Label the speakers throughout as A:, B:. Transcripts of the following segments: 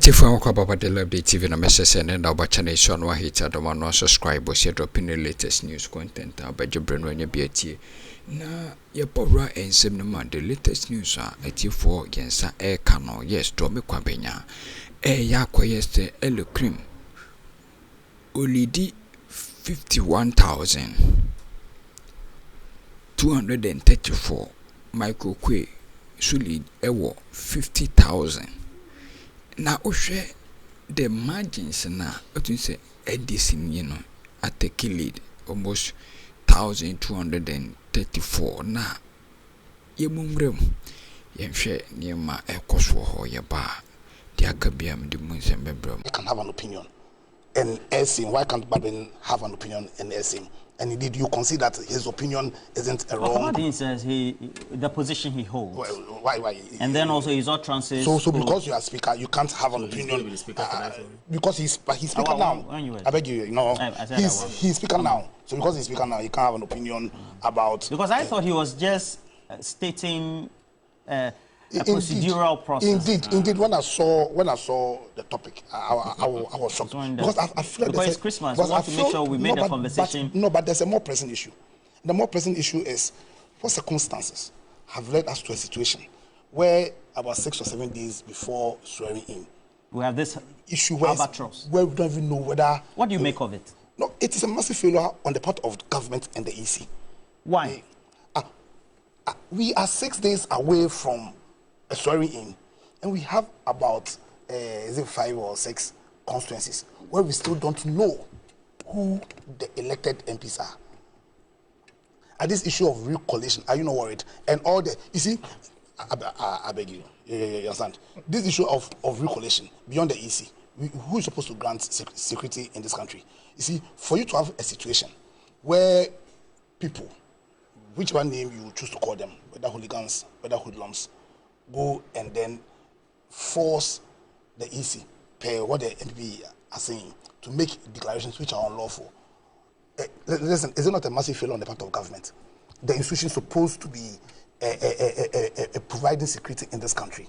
A: If you want about the Likee TV, no message and our channel, no hit at the one no subscribe or share dropping the latest news content about your brain when you be at na your power and same man the latest news are at you for against air canal. Yes, Dome-Kwambenya. Oquaye Elikplim Olidi 51,234. Michael Oquaye Suli Ewo 50,000. Now, Oshe, the margins now, what you say, Edison, you know, at the lead almost 1,234. Now, ye mumrem, ye share near my echoes for your bar. The Akabiam, the moons and membrum.
B: You can have an opinion. And Esim, why can't Babin have an opinion in Esim? And indeed, you consider that his opinion isn't a wrong.
C: He says the position he holds.
B: Well, why?
C: And then also his utterances.
B: So because you are speaker, you can't have an opinion. Because he's speaker now. I beg you, he's speaker now. So because he's speaker now, he can't have an opinion about.
C: Because I thought he was just stating a procedural process.
B: Indeed. When I saw the topic, I was shocked because I feel like
C: it's Christmas. We want to make sure we made a conversation.
B: But there's a more pressing issue. The more pressing issue is what circumstances have led us to a situation where about 6 or 7 days before swearing in,
C: we have this
B: issue where we don't even know whether.
C: What do you make of it?
B: No, it is a massive failure on the part of the government and the EC.
C: Why?
B: We are 6 days away from swearing in, and we have about 5 or 6 constituencies where we still don't know who the elected MPs are. At this issue of recollation, are you not worried? And all the, you see, I beg you, you understand? This issue of recollation beyond the EC, who is supposed to grant security in this country? You see, for you to have a situation where people, whichever name you choose to call them, whether hooligans, whether hoodlums, go and then force the EC, pay what the MP are saying, to make declarations which are unlawful. Listen, is it not a massive failure on the part of government? The institution is supposed to be providing security in this country.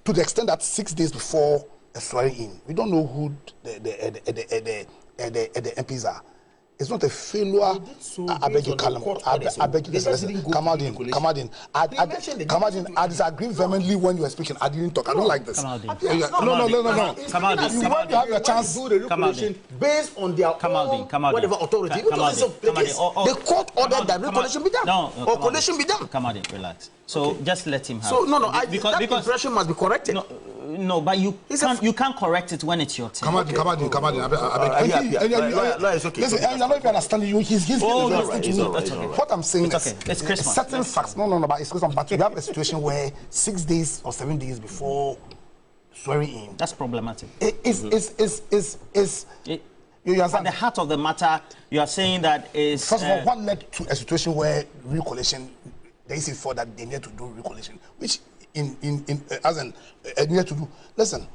B: To the extent that 6 days before a swearing in, we don't know who the MPs are. It's not a failure. I beg you, I beg you, come out in. I disagree vehemently when you are speaking. I didn't talk. I don't like this. No.
C: You want
B: to have a chance
D: do the recollation based on their whatever authority. The court ordered that recollation be done. Or collation be done.
C: Come on, relax. So just let him have.
D: So that impression must be corrected.
C: No, but you can't correct it when it's your turn.
B: Come on. Listen, I'm not even understanding you. He's what I'm saying is
C: it's Christmas.
B: Certain facts. No, but it's Christmas. But you have a situation where 6 days or 7 days before swearing in.
C: That's problematic.
B: You understand?
C: At the heart of the matter, you are saying that is.
B: First of all, what led to a situation where recollation, they say for that they need to do recollation, which needed to do. Listen,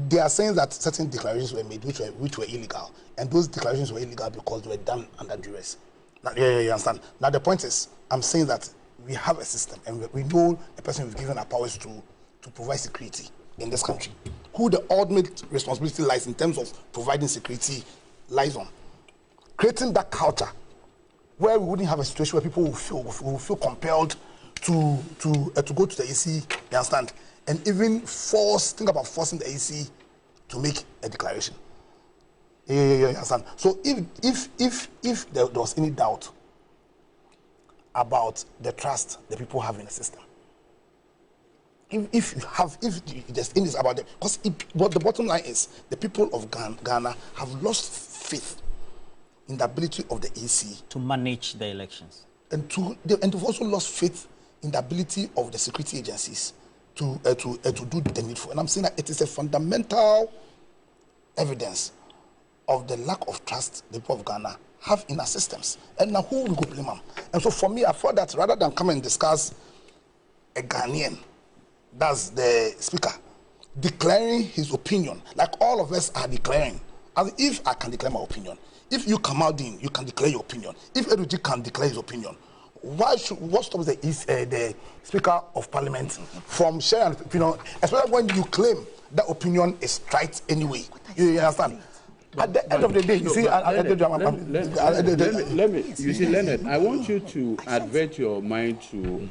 B: they are saying that certain declarations were made which were illegal, and those declarations were illegal because they were done under duress. Now, you understand? Now the point is, I'm saying that we have a system, and we know a person who's given our powers to provide security in this country. Who the ultimate responsibility lies in terms of providing security lies on creating that culture where we wouldn't have a situation where people will feel compelled to go to the AC, you understand, and even think about forcing the AC to make a declaration. You understand? So if there was any doubt about the trust the people have in the system, if there's any about them, because what the bottom line is, the people of Ghana have lost faith in the ability of the AC
C: to manage the elections,
B: and they've also lost faith in the ability of the security agencies to do the needful. And I'm saying that it is a fundamental evidence of the lack of trust the people of Ghana have in our systems. And now who will go blame them? And so for me, I thought that rather than come and discuss a Ghanaian, that's the speaker, declaring his opinion, like all of us are declaring, as if I can declare my opinion. If you come out in, you can declare your opinion. If Eruji can declare his opinion, what stops the Speaker of Parliament from sharing, especially when you claim that opinion is right anyway. You understand? At the end of the day, you see,
E: let me. You see, Leonard, I want you to advert your mind to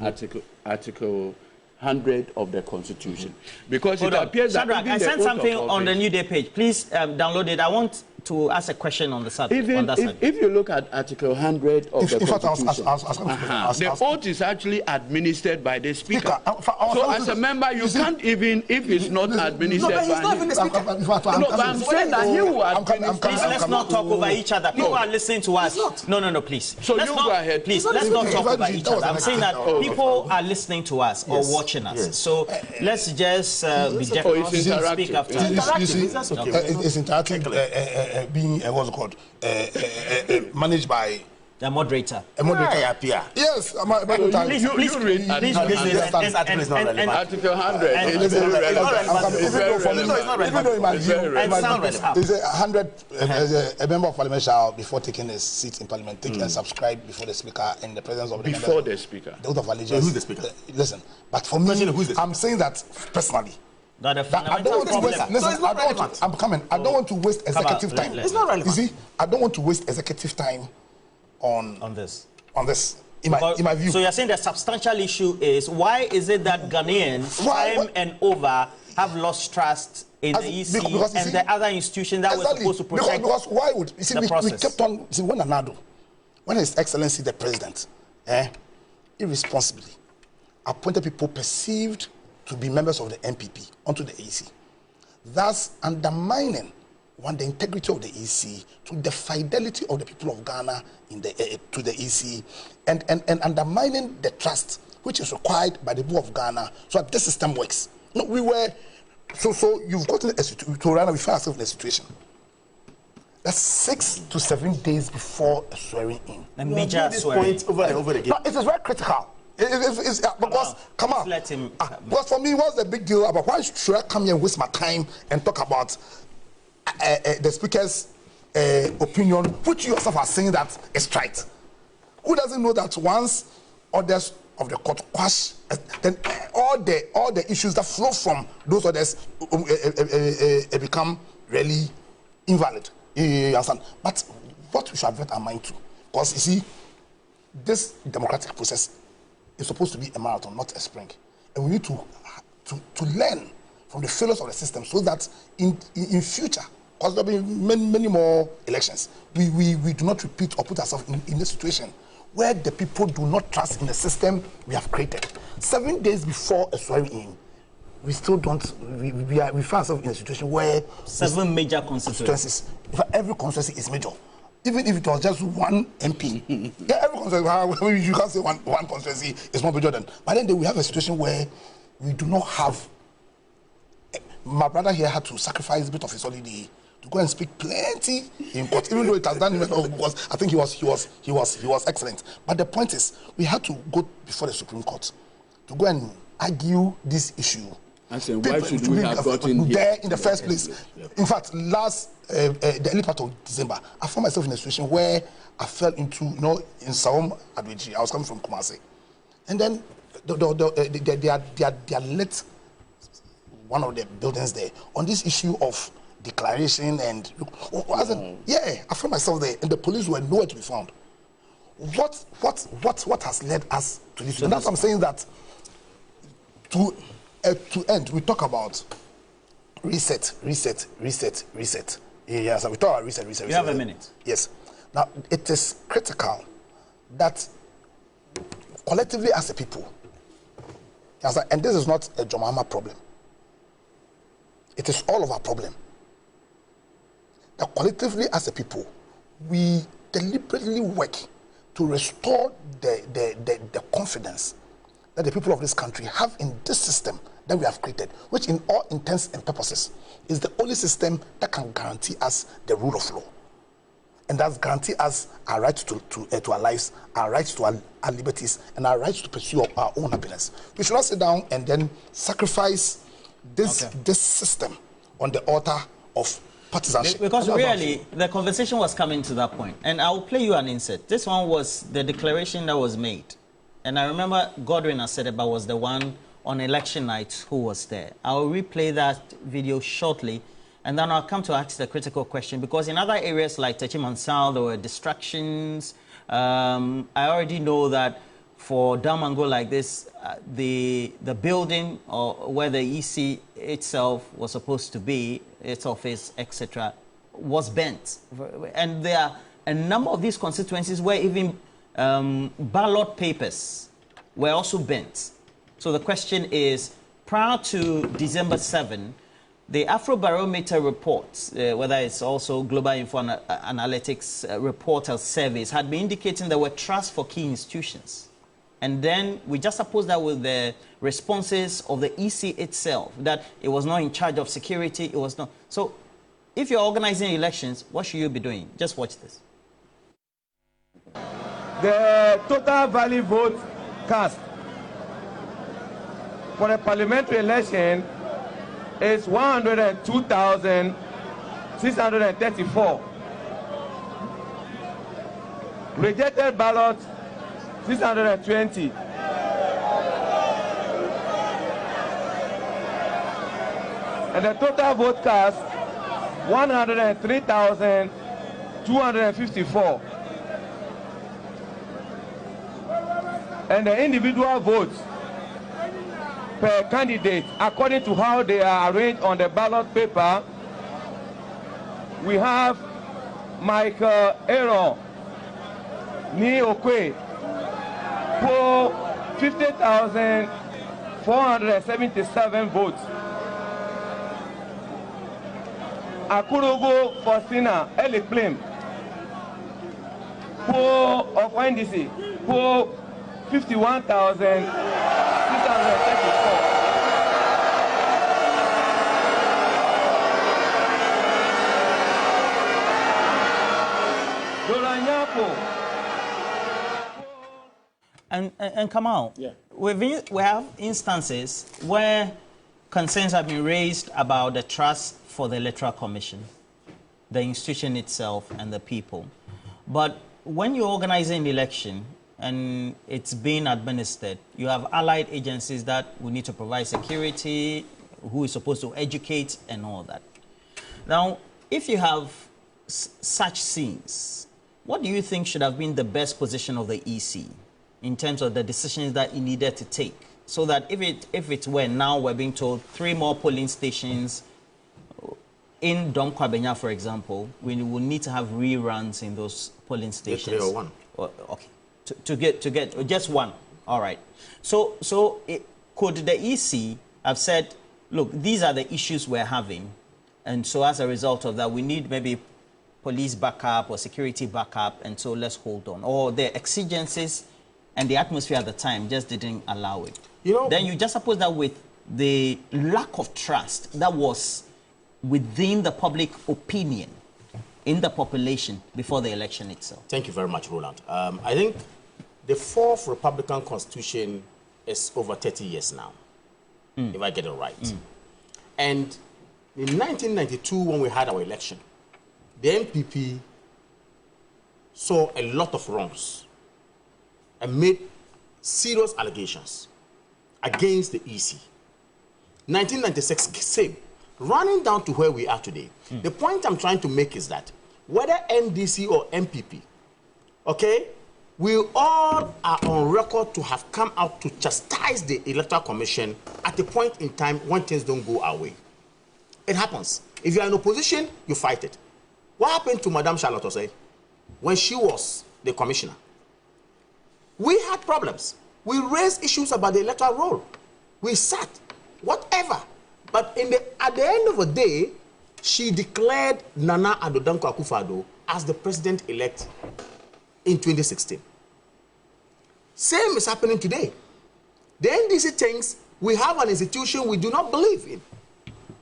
E: Article 100 of the Constitution, because it appears that
C: I sent something on the New Day page. Please download it. I want to ask a question on the subject.
E: If you look at Article 100 of the Constitution, the oath is actually administered by the Speaker. So as a member, you can't even, if it's not administered by him. No, but I'm saying that he will administer.
C: Please, let's not talk over each other. People are listening to us. No, please.
E: So you go ahead.
C: Please, let's not talk over each other. I'm saying that people are listening to us or watching us. So let's just be generous and speak after.
B: It's interactive. Being what's it called managed by
C: the moderator.
B: A moderator. Yes,
C: please read.
E: Article 100.
B: There's 100. A member of parliament shall, before taking a seat in parliament, take and subscribe before the speaker in the presence of the
E: before the speaker.
B: The oath of allegiance.
D: Who's the speaker?
B: Listen, but for me, I'm saying that personally.
C: I don't want to waste.
B: Listen, I'm coming. I don't want to waste executive time.
D: It's not relevant.
B: You see, I don't want to waste executive time on this. In my view.
C: So you're saying the substantial issue is, why is it that Ghanaians time and over have lost trust in the EC and the other institutions that were supposed to protect
B: because why would you see
C: the process?
B: We kept on when His Excellency the President irresponsibly appointed people perceived to be members of the MPP onto the EC, thus undermining the integrity of the EC, to the fidelity of the people of Ghana to the EC, and undermining the trust which is required by the people of Ghana so that this system works. No, so you've gotten a situation. To right now we find ourselves in a situation that's 6 to 7 days before a swearing in.
C: A major swearing
D: over and over again.
B: No, it is very critical. Because come on.
C: Let him.
B: Because for me, what's the big deal about why should I come here and waste my time and talk about the speaker's opinion, which you yourself are saying that is right? Who doesn't know that once orders of the court quash, then all the issues that flow from those orders become really invalid? You understand? But what we should avert our mind to, because you see, this democratic process is supposed to be a marathon, not a sprint, and we need to learn from the failures of the system so that in future, because there will be many more elections, we do not repeat or put ourselves in a situation where the people do not trust in the system we have created. 7 days before a swearing in, we still don't. We find ourselves in a situation where
C: 7 major constituencies.
B: Every constituency is major. Even if it was just one MP, every constituency, you can't say one constituency is more major than. But then we have a situation where we do not have. My brother here had to sacrifice a bit of his holiday to go and speak plenty in court, even though it has done him well, because I think he was excellent. But the point is, we had to go before the Supreme Court to go and argue this issue.
E: I said, why should we have gotten
B: there in the first place? In fact, the early part of December, I found myself in a situation where I fell into, in Saum Adweji. I was coming from Kumasi, and then they are lit one of the buildings there on this issue of declaration and I found myself there, and the police were nowhere to be found. What has led us to this? And that's what I'm saying, that to end, we talk about reset. Yes, we talk about reset.
C: You have a minute.
B: Yes. Now, it is critical that collectively as a people, and this is not a Jomama problem, it is all of our problem, that collectively as a people, we deliberately work to restore the confidence that the people of this country have in this system that we have created, which in all intents and purposes is the only system that can guarantee us the rule of law, and that's guarantee us our right to our lives, our rights to our liberties, and our rights to pursue our own happiness. We should not sit down and then sacrifice this system on the altar of partisanship.
C: Because really, the conversation was coming to that point, and I will play you an insert. This one was the declaration that was made, and I remember Godwin Asedeba was the one on election night who was there. I'll replay that video shortly, and then I'll come to ask the critical question, because in other areas like Techimansal, there were distractions. I already know that for Damango like this, the building or where the EC itself was supposed to be, its office, etc., was bent. And there are a number of these constituencies where even ballot papers were also bent. So the question is, prior to December 7, the Afrobarometer reports, whether it's also Global Info Analytics report or surveys, had been indicating there were trust for key institutions. And then we just suppose that with the responses of the EC itself, that it was not in charge of security, it was not. So if you're organizing elections, what should you be doing? Just watch this.
F: The total valid vote cast for a parliamentary election is 102,634. Rejected ballots, 620. And the total vote cast, 103,254. And the individual votes per candidate, according to how they are arranged on the ballot paper, we have Michael Aaron, Ni Oquaye, for 50,477 votes. Akurugu Faustina Elikplim, for Oquaye, for 51,634.
C: And Kamal, yeah. We have instances where concerns have been raised about the trust for the Electoral Commission, the institution itself and the people. But when you're organizing an election and it's being administered, you have allied agencies that will need to provide security, who is supposed to educate and all that. Now, if you have such scenes, what do you think should have been the best position of the EC in terms of the decisions that it needed to take? So that if it were now, we're being told 3 more polling stations in Dome-Kwambenya, for example, we will need to have reruns in those polling stations.
D: 3 or 1.
C: Okay, to get just 1. All right. So could the EC have said, look, these are the issues we're having, and so as a result of that, we need maybe police backup or security backup, and so let's hold on. Or the exigencies and the atmosphere at the time just didn't allow it. You know, then you just suppose that with the lack of trust that was within the public opinion in the population before the election itself.
D: Thank you very much, Roland. I think the 4th Republican Constitution is over 30 years now, if I get it right. And in 1992, when we had our election, the MPP saw a lot of wrongs and made serious allegations against the EC. 1996, same. Running down to where we are today, the point I'm trying to make is that whether NDC or MPP, okay, we all are on record to have come out to chastise the Electoral Commission at a point in time when things don't go our way. It happens. If you are in opposition, you fight it. What happened to Madame Charlotte Osei when she was the commissioner? We had problems. We raised issues about the electoral roll. We sat, whatever. But at the end of the day, she declared Nana Addo Dankwa Akufo-Addo as the president-elect in 2016. Same is happening today. The NDC thinks we have an institution we do not believe in.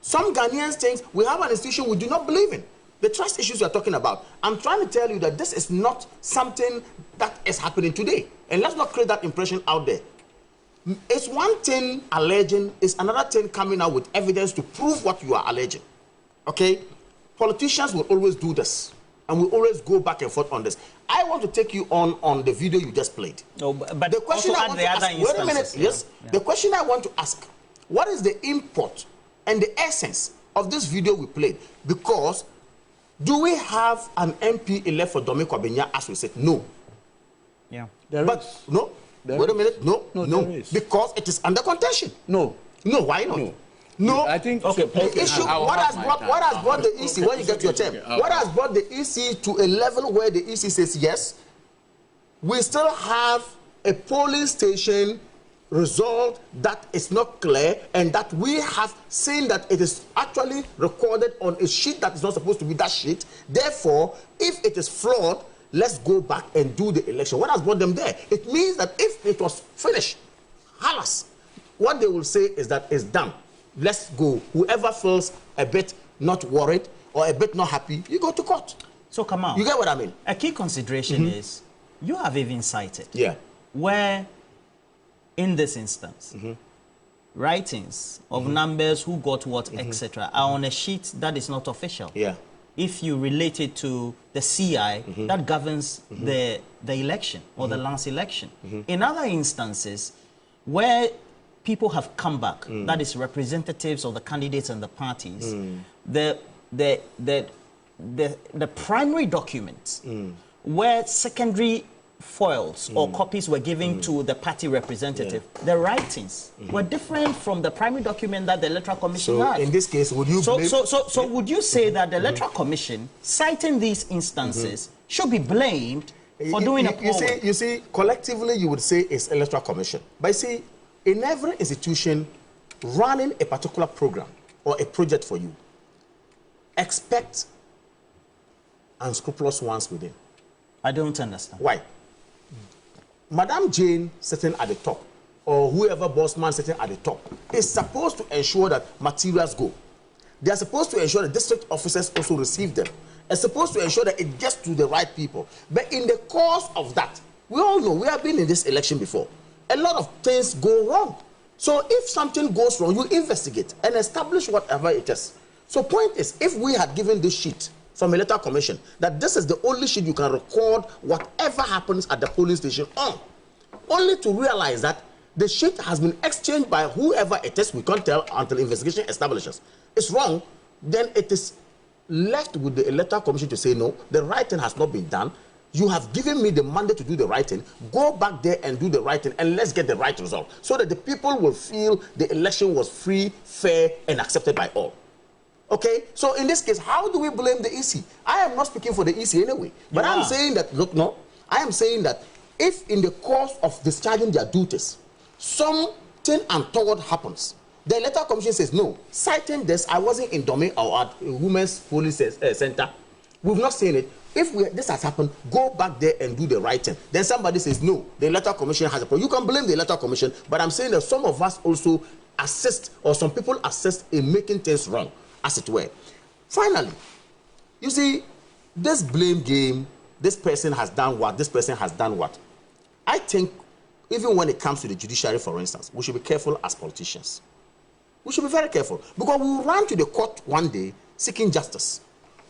D: Some Ghanaians think we have an institution we do not believe in. The trust issues we are talking about, I'm trying to tell you that this is not something that is happening today. And let's not create that impression out there. It's one thing alleging, it's another thing coming out with evidence to prove what you are alleging. Okay? Politicians will always do this. and we always go back and forth on this. I want to take you on the video you just played.
C: No, but
D: the question I want to ask, wait a minute, yes. Yeah. The question I want to ask, what is the import and the essence of this video we played? Because do we have an MP elect for Dome-Kwambenya as we said? No.
C: Yeah.
D: No. Wait a minute. No. Because it is under contention.
E: No.
D: No, why not? No.
E: I think
D: okay. The issue. What has brought the EC? When you get your term, what has brought the EC to a level where the EC says yes? We still have a polling station result that is not clear, and that we have seen that it is actually recorded on a sheet that is not supposed to be that sheet. Therefore, if it is flawed, let's go back and do the election. What has brought them there? It means that if it was finished, halas, what they will say is that it's done. Let's go. Whoever feels a bit not worried or a bit not happy, you go to court.
C: So come on.
D: You get what I mean?
C: A key consideration is you have even cited where in this instance writings of numbers, who got what, etc., are on a sheet that is not official.
D: Yeah.
C: If you relate it to the CI that governs the election or the last election. In other instances where people have come back, that is representatives of the candidates and the parties, the primary documents where secondary foils or copies were given to the party representative, the writings were different from the primary document that the Electoral Commission had.
D: In this case, would you
C: So would you say that the Electoral Commission, citing these instances, should be blamed for doing a poll?
D: You see, collectively you would say it's Electoral Commission. But you see, in every institution running a particular program or a project for you, expect unscrupulous ones within.
C: I don't understand.
D: Why? Madam Jane sitting at the top, or whoever boss man sitting at the top, is supposed to ensure that materials go. They are supposed to ensure that district officers also receive them. They're supposed to ensure that it gets to the right people. But in the course of that, we all know, we have been in this election before. A lot of things go wrong. So if something goes wrong, you investigate and establish whatever it is. So point is, if we had given this sheet from Electoral Commission, that this is the only sheet you can record whatever happens at the polling station on, only to realize that the sheet has been exchanged by whoever it is, we can't tell until investigation establishes it's wrong, then it is left with the Electoral Commission to say, no, the right thing has not been done. You have given me the mandate to do the right thing. Go back there and do the right thing, and let's get the right result, so that the people will feel the election was free, fair, and accepted by all. Okay, so in this case, how do we blame the EC? I am not speaking for the EC anyway, but I'm saying that, look, no, I am saying that if in the course of discharging their duties, something untoward happens, the Electoral Commission says, no, citing this, I wasn't in Dome or at Women's Police Center. We've not seen it. If this has happened, go back there and do the right thing. Then somebody says, no, the Electoral Commission has a problem. You can blame the Electoral Commission, but I'm saying that some of us also assist, or some people assist in making things wrong, as it were. Finally, you see, this blame game, this person has done what, this person has done what. I think, even when it comes to the judiciary, for instance, we should be careful as politicians. We should be very careful, because we will run to the court one day seeking justice.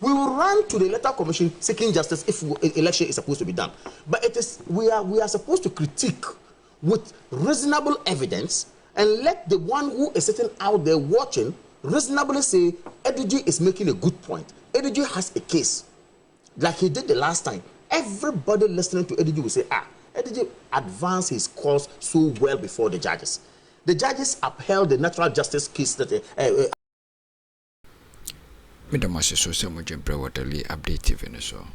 D: We will run to the Electoral Commission seeking justice if election is supposed to be done. But it is, we are supposed to critique with reasonable evidence, and let the one who is sitting out there watching reasonably say, Edigi is making a good point. Edigi has a case, like he did the last time. Everybody listening to Edigi will say, Edigi advanced his cause so well before the judges. The judges upheld the natural justice case that
A: Midamasi so se mo jembre wadali update TV ne so.